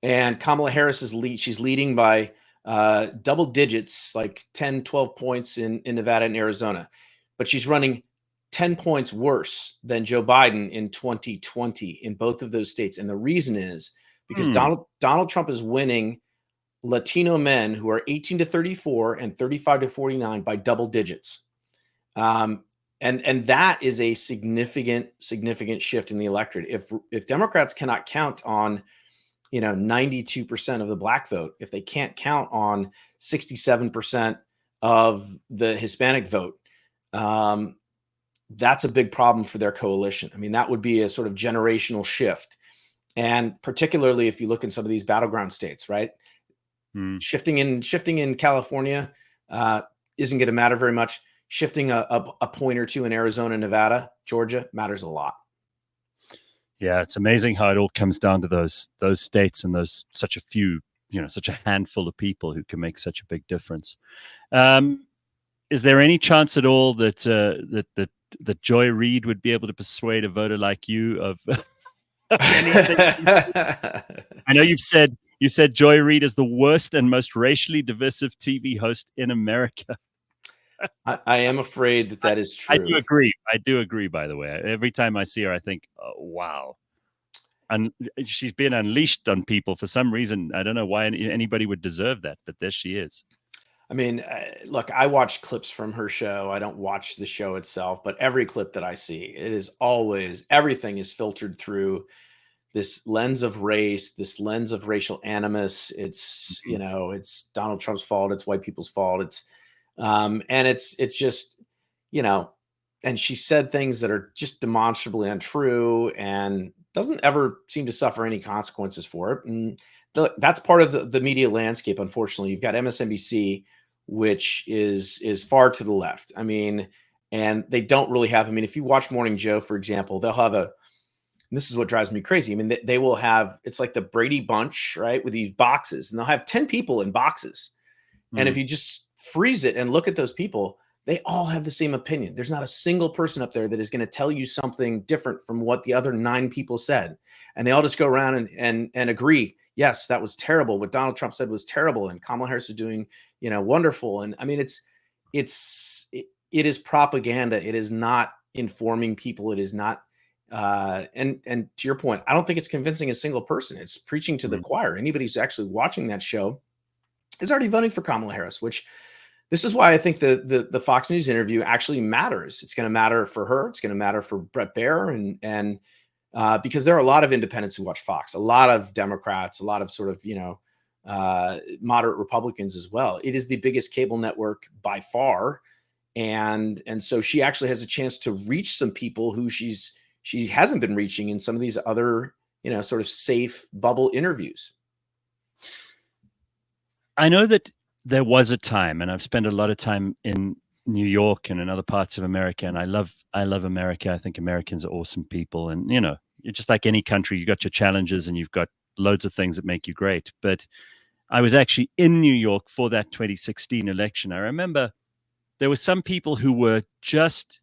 And Kamala Harris she's leading by double digits, like 10, 12 points in Nevada and Arizona. But she's running 10 points worse than Joe Biden in 2020 in both of those states. And the reason is because Donald Trump is winning Latino men who are 18 to 34 and 35 to 49 by double digits. And that is a significant shift in the electorate. If Democrats cannot count on 92% of the black vote, if they can't count on 67% of the Hispanic vote, that's a big problem for their coalition. I mean, that would be a sort of generational shift. And particularly if you look in some of these battleground states, right? Shifting in California isn't going to matter very much. Shifting a point or two in Arizona, Nevada, Georgia matters a lot. Yeah, it's amazing how it all comes down to those states and those such a few, such a handful of people who can make such a big difference. Is there any chance at all that that Joy Reid would be able to persuade a voter like you of anything? I know you said Joy Reid is the worst and most racially divisive TV host in America. I am afraid that is true. I do agree, by the way. Every time I see her, I think, oh, wow. And she's been unleashed on people for some reason. I don't know why anybody would deserve that, but there she is. I mean, look, I watch clips from her show. I don't watch the show itself, but every clip that I see, it is always, everything is filtered through this lens of race, this lens of racial animus. It's, it's Donald Trump's fault. It's white people's fault. It's, and it's just, and she said things that are just demonstrably untrue and doesn't ever seem to suffer any consequences for it. And that's part of the media landscape. Unfortunately, you've got MSNBC, which is far to the left. I mean, and they don't really have, if you watch Morning Joe, for example, they'll have and this is what drives me crazy. I mean, they will have, it's like the Brady Bunch, right? With these boxes, and they'll have 10 people in boxes. And if you just freeze it and look at those people, they all have the same opinion. There's not a single person up there that is going to tell you something different from what the other 9 people said. And they all just go around and agree. Yes, that was terrible. What Donald Trump said was terrible. And Kamala Harris is doing, wonderful. And I mean, it is propaganda. It is not informing people. It is not, and to your point, I don't think it's convincing a single person. It's preaching to the choir. Anybody who's actually watching that show is already voting for Kamala Harris, which this is why I think the Fox News interview actually matters. It's going to matter for her. It's going to matter for Bret Baier, and because there are a lot of independents who watch Fox, a lot of Democrats, a lot of sort of moderate Republicans as well. It is the biggest cable network by far, and so she actually has a chance to reach some people who she hasn't been reaching in some of these other sort of safe bubble interviews. I know that there was a time, and I've spent a lot of time in New York and in other parts of America, and I love America. I think Americans are awesome people, and you're just like any country. You got your challenges, and you've got loads of things that make you great. But I was actually in New York for that 2016 election. I remember there were some people who were just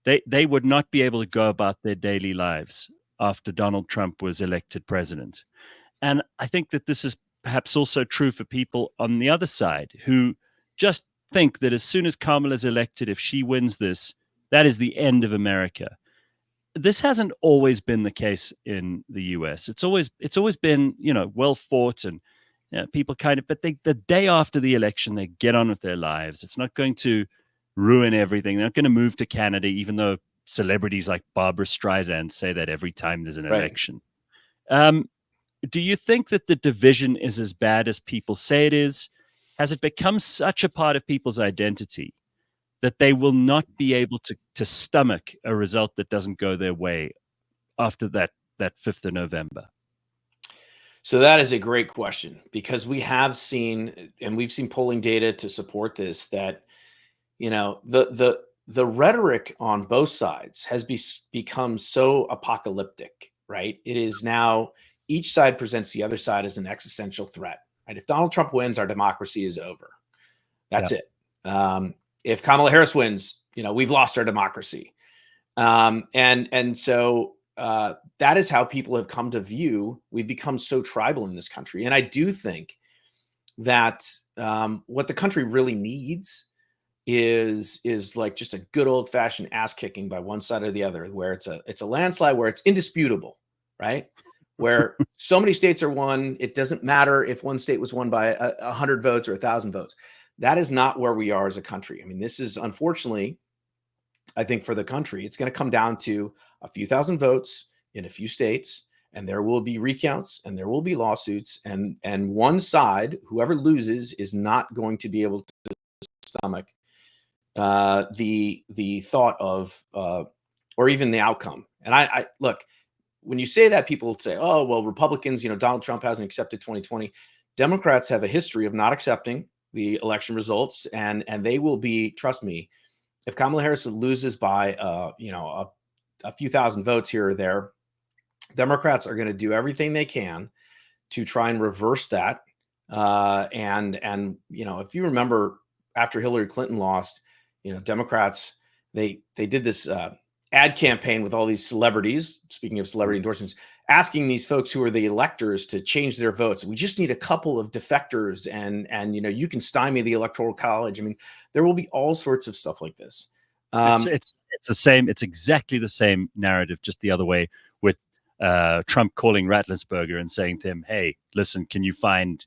they would not be able to go about their daily lives after Donald Trump was elected president, and I think that this is perhaps also true for people on the other side who just think that as soon as Kamala is elected, if she wins this, that is the end of America. This hasn't always been the case in the US. It's always been, well fought, and people kind of, but the day after the election, they get on with their lives. It's not going to ruin everything. They're not going to move to Canada, even though celebrities like Barbara Streisand say that every time there's an election. Do you think that the division is as bad as people say it is? Has it become such a part of people's identity that they will not be able to stomach a result that doesn't go their way after that 5th of November? So that is a great question, because we have seen, and we've seen polling data to support this, that, the rhetoric on both sides has become so apocalyptic, right? It is now, each side presents the other side as an existential threat, right? If Donald Trump wins, our democracy is over. That's it. If Kamala Harris wins, we've lost our democracy. And so that is how people have come to view. We've become so tribal in this country. And I do think that what the country really needs is like just a good old fashioned ass kicking by one side or the other, where it's a landslide, where it's indisputable, right? Where so many states are won. It doesn't matter if one state was won by 100 votes or 1,000 votes. That is not where we are as a country. I mean, this is, unfortunately, I think for the country, it's going to come down to a few thousand votes in a few states. and there will be recounts, and there will be lawsuits, and one side, whoever loses, is not going to be able to stomach the thought of or even the outcome. And I look, when you say that, people say, oh, well, Republicans, Donald Trump hasn't accepted 2020. Democrats have a history of not accepting the election results, and they will be, trust me, if Kamala Harris loses by a few thousand votes here or there, Democrats are going to do everything they can to try and reverse that. And if you remember, after Hillary Clinton lost, Democrats, they did this ad campaign with all these celebrities, speaking of celebrity endorsements, asking these folks who are the electors to change their votes. We just need a couple of defectors, and you can stymie the Electoral College. I mean, there will be all sorts of stuff like this. It's the same. It's exactly the same narrative, just the other way, with Trump calling Rattlisberger and saying to him, "Hey, listen, can you find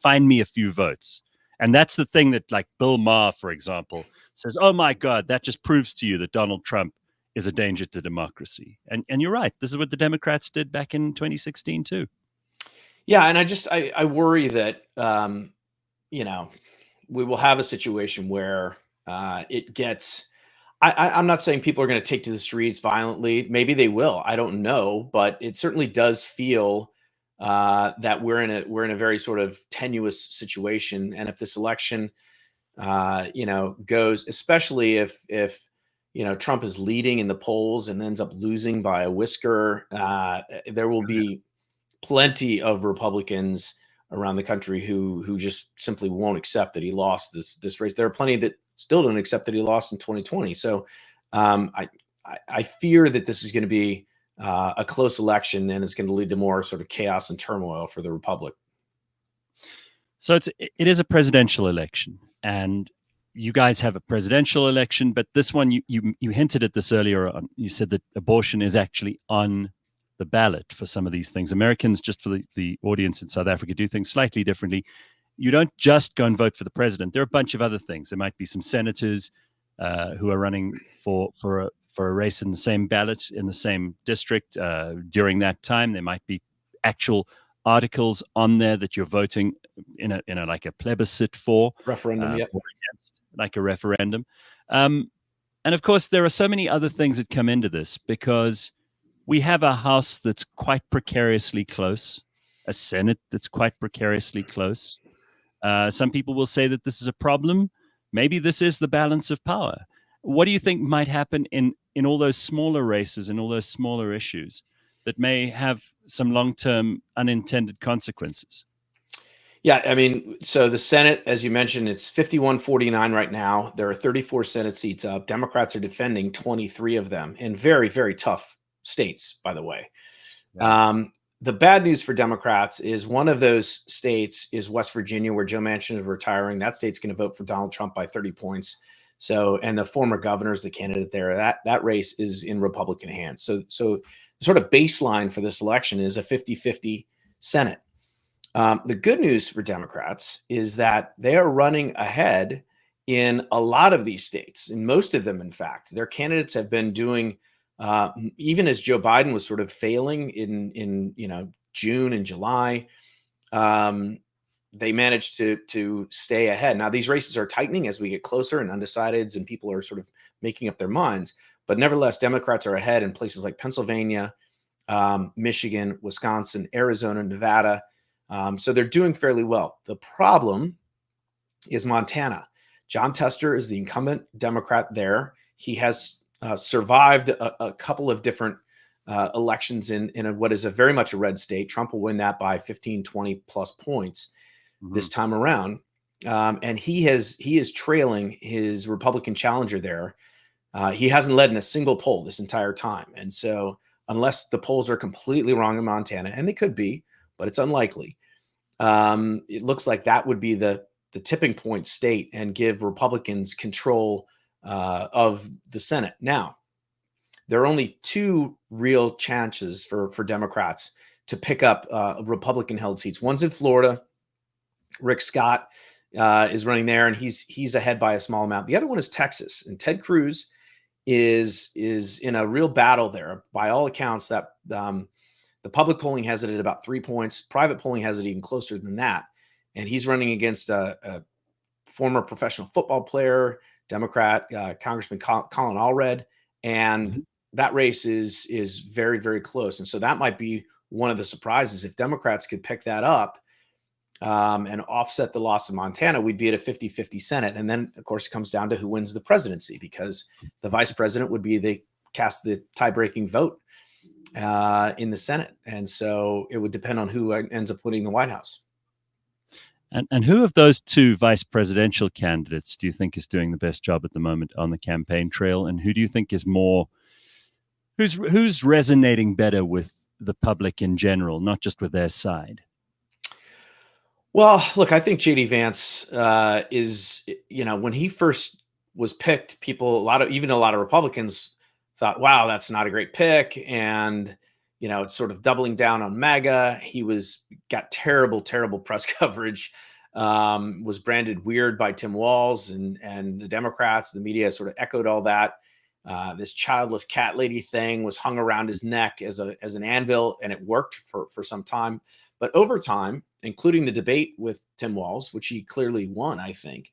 me a few votes?" And that's the thing that, like, Bill Maher, for example, says, "Oh my God, that just proves to you that Donald Trump is a danger to democracy." And you're right. This is what the Democrats did back in 2016 too. Yeah, and I worry that we will have a situation where it gets. I'm not saying people are going to take to the streets violently. Maybe they will. I don't know, but it certainly does feel that we're in a very sort of tenuous situation. And if this election, goes, especially if Trump is leading in the polls and ends up losing by a whisker, there will be plenty of Republicans around the country who just simply won't accept that he lost this race. There are plenty that still don't accept that he lost in 2020. So I fear that this is going to be a close election, and it's going to lead to more sort of chaos and turmoil for the Republic. So it is a presidential election, and you guys have a presidential election, but this one, you hinted at this earlier on. You said that abortion is actually on the ballot for some of these things. Americans, just for the audience in South Africa, do things slightly differently. You don't just go and vote for the president. There are a bunch of other things. There might be some senators who are running for a race in the same ballot in the same district during that time. There might be actual articles on there that you're voting in a like a plebiscite for Referendum, yep. or against, like a referendum. And of course, there are so many other things that come into this, because we have a House that's quite precariously close, a Senate that's quite precariously close. Some people will say that this is a problem. Maybe this is the balance of power. What do you think might happen in all those smaller races and all those smaller issues that may have some long-term unintended consequences? Yeah, I mean, so the Senate, as you mentioned, it's 51-49 right now. There are 34 Senate seats up. Democrats are defending 23 of them in very, very tough states, by the way. Yeah. The bad news for Democrats is one of those states is West Virginia, where Joe Manchin is retiring. That state's going to vote for Donald Trump by 30 points. So, and the former governor is the candidate there. That race is in Republican hands. So the sort of baseline for this election is a 50-50 Senate. The good news for Democrats is that they are running ahead in a lot of these states, in most of them, in fact. Their candidates have been doing, even as Joe Biden was sort of failing in June and July, they managed to stay ahead. Now, these races are tightening as we get closer, and undecideds and people are sort of making up their minds. But nevertheless, Democrats are ahead in places like Pennsylvania, Michigan, Wisconsin, Arizona, Nevada. So they're doing fairly well. The problem is Montana. John Tester is the incumbent Democrat there. He has survived a couple of different elections in what is a very much a red state. Trump will win that by 15, 20 plus points this time around. And he is trailing his Republican challenger there. He hasn't led in a single poll this entire time. And so unless the polls are completely wrong in Montana, and they could be, but it's unlikely, it looks like that would be the tipping point state and give Republicans control of the Senate. Now, there are only two real chances for Democrats to pick up Republican-held seats. One's in Florida. Rick Scott is running there, and he's ahead by a small amount. The other one is Texas, and Ted Cruz is in a real battle there. By all accounts, that The public polling has it at about 3 points. Private polling has it even closer than that. And he's running against a former professional football player, Democrat, Congressman Colin Allred. And that race is very, very close. And so that might be one of the surprises. If Democrats could pick that up and offset the loss of Montana, we'd be at a 50-50 Senate. And then, of course, it comes down to who wins the presidency, because the vice president would be cast the tie-breaking vote in the Senate. And so it would depend on who ends up winning the White House. And who of those two vice presidential candidates do you think is doing the best job at the moment on the campaign trail? And who do you think is who's resonating better with the public in general, not just with their side? Well, look, I think J.D. Vance is, when he first was picked, even a lot of Republicans thought, wow, that's not a great pick. And, it's sort of doubling down on MAGA. He got terrible, terrible press coverage, was branded weird by Tim Walz and the Democrats. The media sort of echoed all that. This childless cat lady thing was hung around his neck as an anvil, and it worked for some time. But over time, including the debate with Tim Walz, which he clearly won, I think,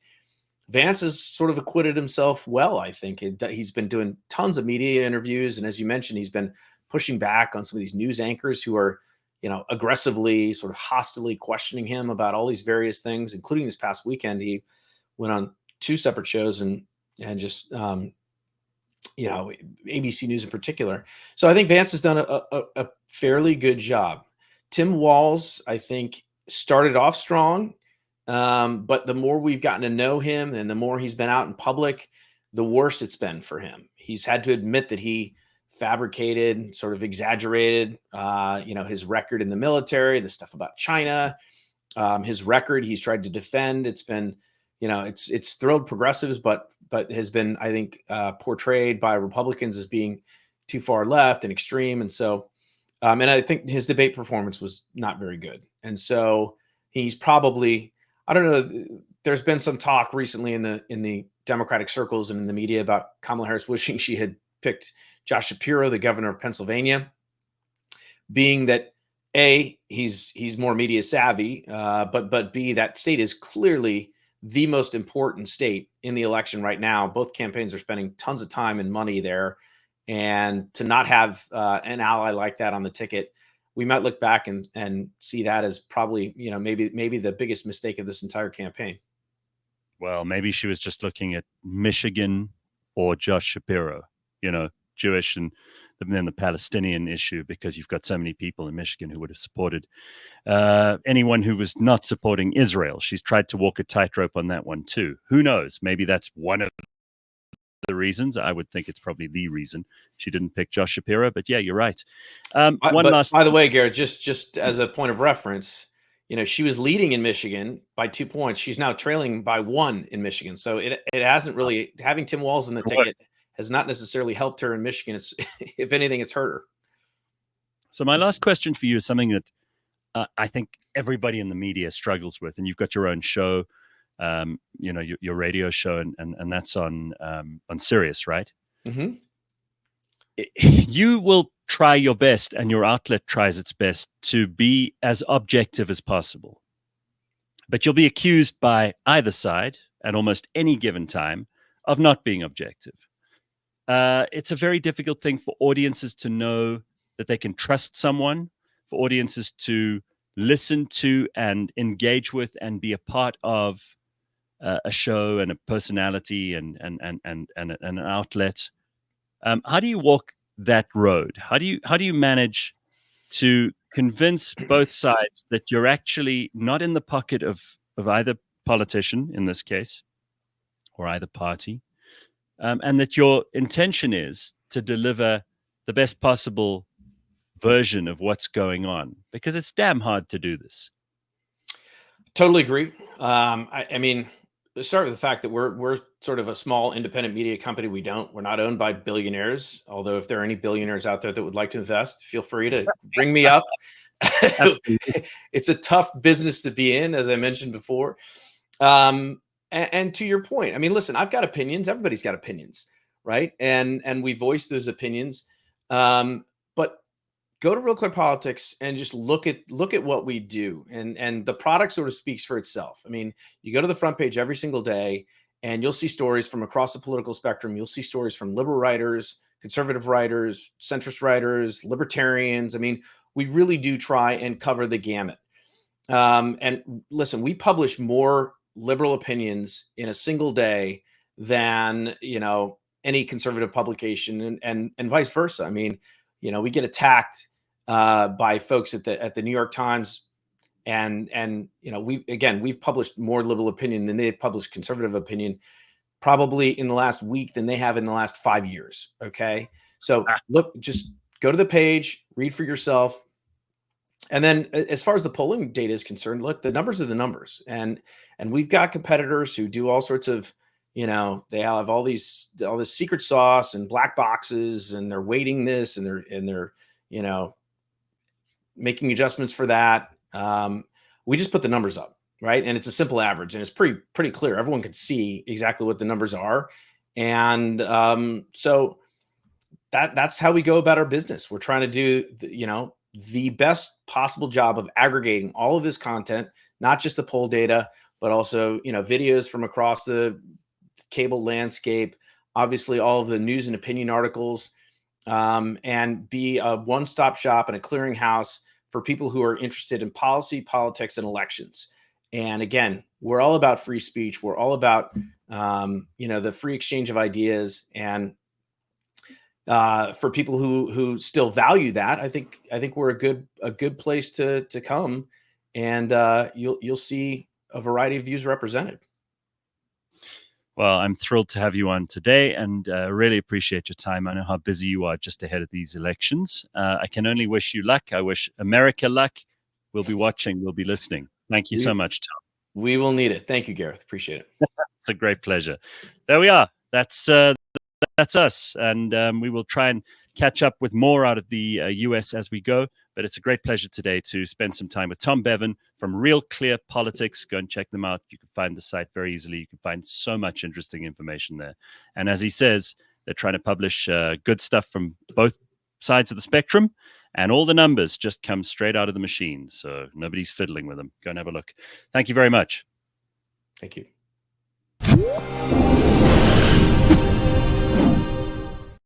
Vance has sort of acquitted himself well. I think he's been doing tons of media interviews. And as you mentioned, he's been pushing back on some of these news anchors who are, aggressively, sort of hostilely questioning him about all these various things, including this past weekend. He went on 2 separate shows and just, ABC News in particular. So I think Vance has done a fairly good job. Tim Walz, I think, started off strong, but the more we've gotten to know him and the more he's been out in public, the worse it's been for him. He's had to admit that he fabricated, sort of exaggerated, his record in the military, the stuff about China, his record he's tried to defend. It's been, it's thrilled progressives, but has been, I think, portrayed by Republicans as being too far left and extreme. And so, and I think his debate performance was not very good. And so he's probably, I don't know, there's been some talk recently in the Democratic circles and in the media about Kamala Harris wishing she had picked Josh Shapiro, the governor of Pennsylvania, being that A, he's more media savvy, but B, that state is clearly the most important state in the election right now. Both campaigns are spending tons of time and money there. And to not have an ally like that on the ticket, we might look back and see that as probably, maybe the biggest mistake of this entire campaign. Well, maybe she was just looking at Michigan or Josh Shapiro, Jewish and then the Palestinian issue, because you've got so many people in Michigan who would have supported anyone who was not supporting Israel. She's tried to walk a tightrope on that one too. Who knows? Maybe that's one of the reasons. I would think it's probably the reason she didn't pick Josh Shapiro. But yeah, you're right. By the way, Garrett, just as a point of reference, she was leading in Michigan by 2 points. She's now trailing by 1 in Michigan. So it hasn't really, having Tim Walz in the ticket has not necessarily helped her in Michigan. It's, if anything, it's hurt her. So my last question for you is something that I think everybody in the media struggles with, and you've got your own show, your radio show, and that's on Sirius, right? Mm-hmm. You will try your best, and your outlet tries its best to be as objective as possible. But you'll be accused by either side at almost any given time of not being objective. It's a very difficult thing for audiences to know that they can trust someone, for audiences to listen to and engage with and be a part of a show and a personality and an outlet. How do you walk that road? How do you manage to convince both sides that you're actually not in the pocket of either politician in this case or either party, and that your intention is to deliver the best possible version of what's going on? Because it's damn hard to do this. Totally agree. I mean, let's start with the fact that we're sort of a small independent media company. We're not owned by billionaires. Although if there are any billionaires out there that would like to invest, feel free to bring me up. It's a tough business to be in, as I mentioned before. And to your point, I mean, listen, I've got opinions. Everybody's got opinions, right? And we voice those opinions. But go to Real Clear Politics and just look at what we do, and the product sort of speaks for itself. I mean, you go to the front page every single day, and you'll see stories from across the political spectrum. You'll see stories from liberal writers, conservative writers, centrist writers, libertarians. I mean, we really do try and cover the gamut. And listen, we publish more liberal opinions in a single day than, any conservative publication, and vice versa. I mean, we get attacked by folks at the New York Times, and we've published more liberal opinion than they've published conservative opinion, probably in the last week than they have in the last 5 years. Okay, so look, just go to the page, read for yourself. And then as far as the polling data is concerned, look, the numbers are the numbers. And we've got competitors who do all sorts of, they have all this secret sauce and black boxes, and they're weighting this, and they're making adjustments for that. We just put the numbers up, right? And it's a simple average, and it's pretty clear. Everyone can see exactly what the numbers are. And so that's how we go about our business. We're trying to do, the best possible job of aggregating all of this content, not just the poll data, but also, videos from across the cable landscape, obviously all of the news and opinion articles, and be a one-stop shop and a clearinghouse for people who are interested in policy, politics, and elections. And again, we're all about free speech. We're all about, the free exchange of ideas. And for people who still value that, I think we're a good place to come, and you'll see a variety of views represented. Well, I'm thrilled to have you on today, and really appreciate your time. I know how busy you are just ahead of these elections. I can only wish you luck. I wish America luck. We'll be watching. We'll be listening. Thank you so much, Tom. We will need it. Thank you, Gareth. Appreciate it. It's a great pleasure. There we are. That's us, and we will try and catch up with more out of the US as we go. But it's a great pleasure today to spend some time with Tom Bevan from RealClearPolitics. Go and check them out. You can find the site very easily. You can find so much interesting information there. And as he says, they're trying to publish good stuff from both sides of the spectrum, and all the numbers just come straight out of the machine. So nobody's fiddling with them. Go and have a look. Thank you very much. Thank you.